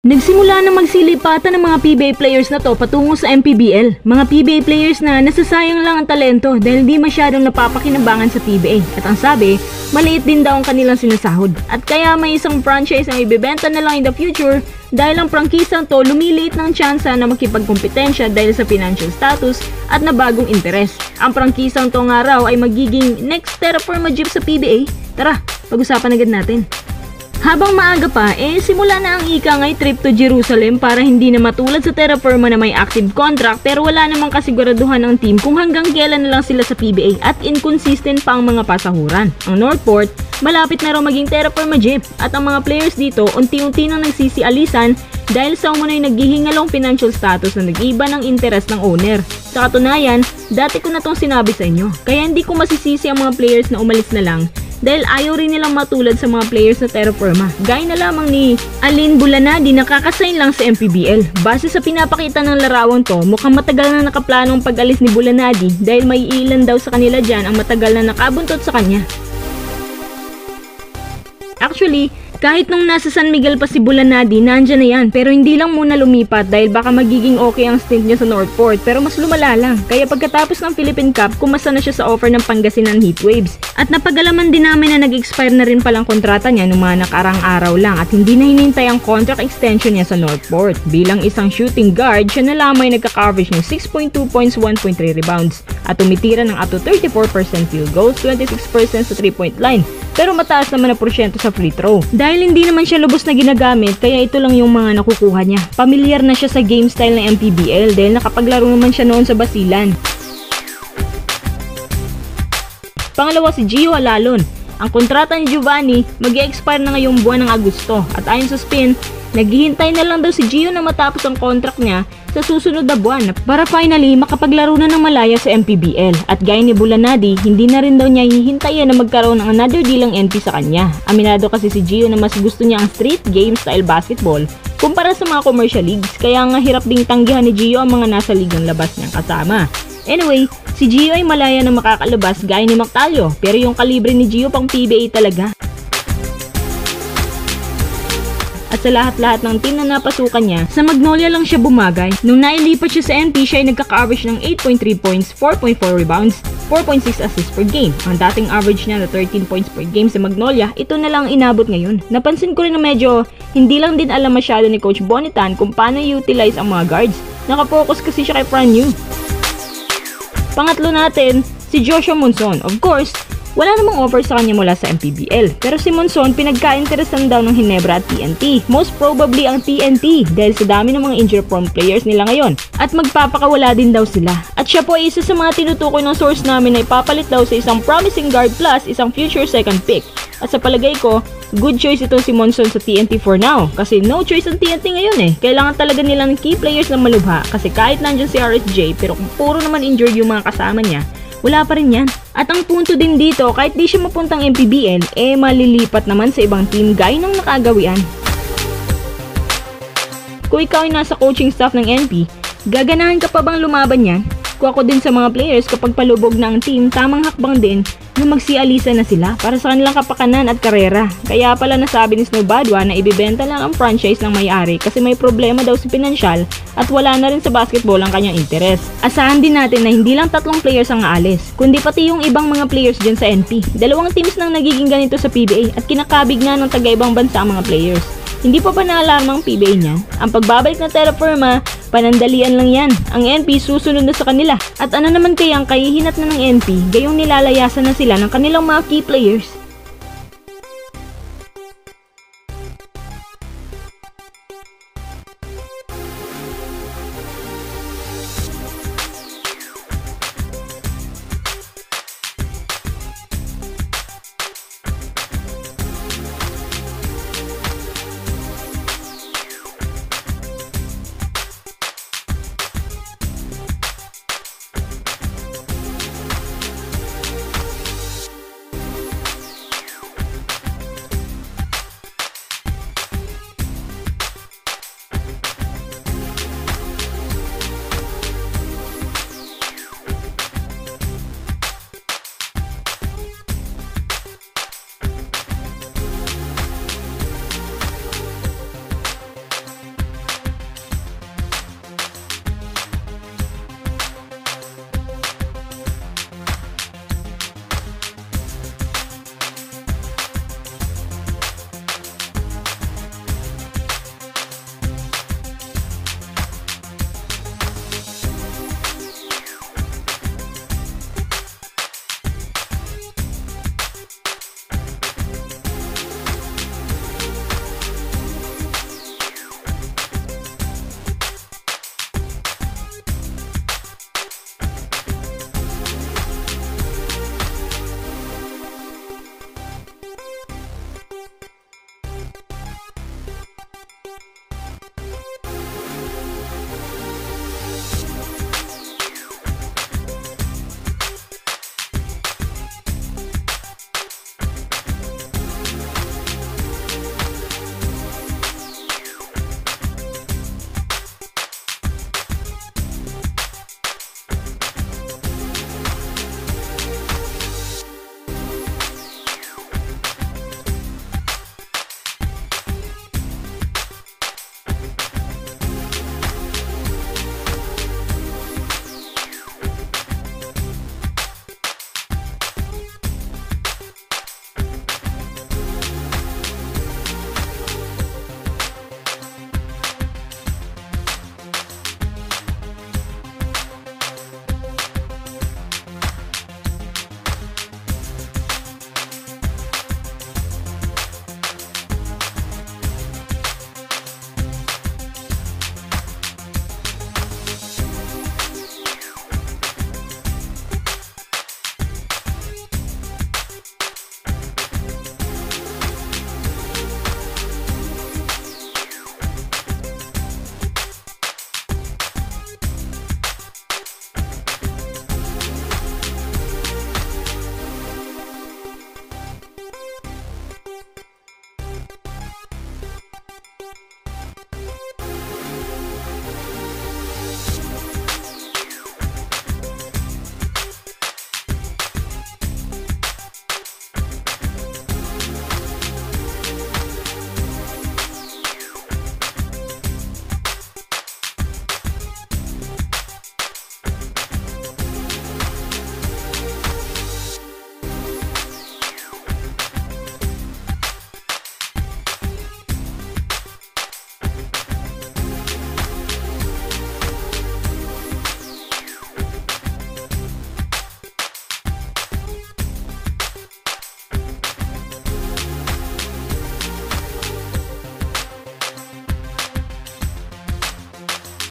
Nagsimula na magsilipatan ng mga PBA players na to patungo sa MPBL. Mga PBA players na nasasayang lang ang talento dahil di masyadong napapakinabangan sa PBA. At ang sabi, maliit din daw ang kanilang sinasahod. At kaya may isang franchise na ibebenta na lang in the future dahil ang prangkisang to lumiliit ng tsansa na makipagkompetensya dahil sa financial status at na bagong interes. Ang prangkisang to nga raw ay magiging next Terra Firma Jeep sa PBA. Tara, pag-usapan agad natin. Habang maaga pa, simula na ang ikangay trip to Jerusalem para hindi na matulad sa Terra Firma na may active contract pero wala namang kasiguraduhan ng team kung hanggang kailan na lang sila sa PBA at inconsistent pa ang mga pasahuran. Ang Northport, malapit na raw maging Terra Firma Jeep at ang mga players dito unti-unti nang nagsisialisan dahil sa umunoy naghihingalong financial status na nag-iba ng interes ng owner. Sa katunayan, dati ko na tong sinabi sa inyo, kaya hindi ko masisisi ang mga players na umalis na lang dahil ayaw rin nilang matulad sa mga players na Terra Firma. Gaya na lamang ni Alin Bulanadi na kakasign lang sa MPBL. Base sa pinapakita ng larawang to, mukhang matagal na nakaplanong pag-alis ni Bulanadi dahil may ilan daw sa kanila dyan ang matagal na nakabuntot sa kanya. Actually, kahit nung nasa San Miguel pa si Bulanadi, nandyan na yan pero hindi lang muna lumipat dahil baka magiging okay ang stint niya sa Northport pero mas lumala lang. Kaya pagkatapos ng Philippine Cup, kumasa na siya sa offer ng Pangasinan Heatwaves. At napagalaman din namin na nag-expire na rin palang kontrata niya nung mga nakarang araw lang at hindi na hinintay ang contract extension niya sa Northport. Bilang isang shooting guard, siya na lamang ay nagka-coverage ng 6.2 points, 1.3 rebounds at tumitira ng up to 34% field goals, 26% sa 3-point line. Pero mataas naman na porsyento sa free throw. Dahil hindi naman siya lubos na ginagamit, kaya ito lang yung mga nakukuha niya. Pamilyar na siya sa game style ng MPBL dahil nakapaglaro naman siya noon sa Basilan. Pangalawa si Gio Alalon. Ang kontrata ni Giovanni mag-i-expire na ngayong buwan ng Agosto at ayon sa Spin, naghihintay na lang daw si Gio na matapos ang contract niya sa susunod na buwan para finally makapaglaro na ng malaya sa MPBL. At gaya ni Bulanadi, hindi na rin daw niya hihintayin na magkaroon ng another deal ang NP sa kanya. Aminado kasi si Gio na mas gusto niya ang street game style basketball kumpara sa mga commercial leagues, kaya nga hirap ding tanggihan ni Gio ang mga nasa ligang labas niyang kasama. Anyway, si Gio ay malaya na makakalabas gaya ni Mactalio pero yung kalibre ni Gio pang PBA talaga. At sa lahat-lahat ng team na napasukan niya, sa Magnolia lang siya bumagay. Nung nailipat siya sa NP, siya ay nagkaka-average ng 8.3 points, 4.4 rebounds, 4.6 assists per game. Ang dating average niya na 13 points per game sa Magnolia, ito na lang ang inabot ngayon. Napansin ko rin na medyo hindi lang din alam masyado ni Coach Bonitan kung paano i-utilize ang mga guards. Nakafocus kasi siya kay Fran Yu. Pangatlo natin, si Joshua Monson. Of course, wala namang offer sa kanya mula sa MPBL. Pero si Monson pinagka-interesan daw ng Ginebra at TNT. Most probably ang TNT dahil sa dami ng mga injury-prone players nila ngayon. At magpapakawala din daw sila. At siya po ay isa sa mga tinutukoy ng source namin na ipapalit daw sa isang promising guard plus isang future second pick. At sa palagay ko, good choice itong si Monson sa TNT for now. Kasi no choice ang TNT ngayon Kailangan talaga nila ng key players na malubha. Kasi kahit nandyan si RSJ pero kung puro naman injured yung mga kasama niya, wala pa rin yan. At ang punto din dito, kahit di siya mapuntang MPBL, malilipat naman sa ibang team gaya ng nakagawian. Kung ikaw ay nasa coaching staff ng NP, gaganahan ka pa bang lumaban yan? Kung ako din sa mga players kapag palubog na ang team, tamang hakbang din na magsialisa na sila para sa kanilang kapakanan at karera. Kaya pala nasabi ni Snow Badwa na ibibenta lang ang franchise ng may-ari kasi may problema daw sa pinansyal at wala na rin sa basketball ang kanyang interes. Asahan din natin na hindi lang 3 players ang aalis, kundi pati yung ibang mga players dyan sa NP. 2 teams nang nagiging ganito sa PBA at kinakabig na ng taga-ibang bansa ang mga players. Hindi pa ba naalarma ang PBA niya? Ang pagbabalik ng Terra Firma, panandalian lang yan. Ang NP susunod na sa kanila. At ano naman kaya ang kahihinat na ng NP, gayong nilalayasan na sila ng kanilang mga key players?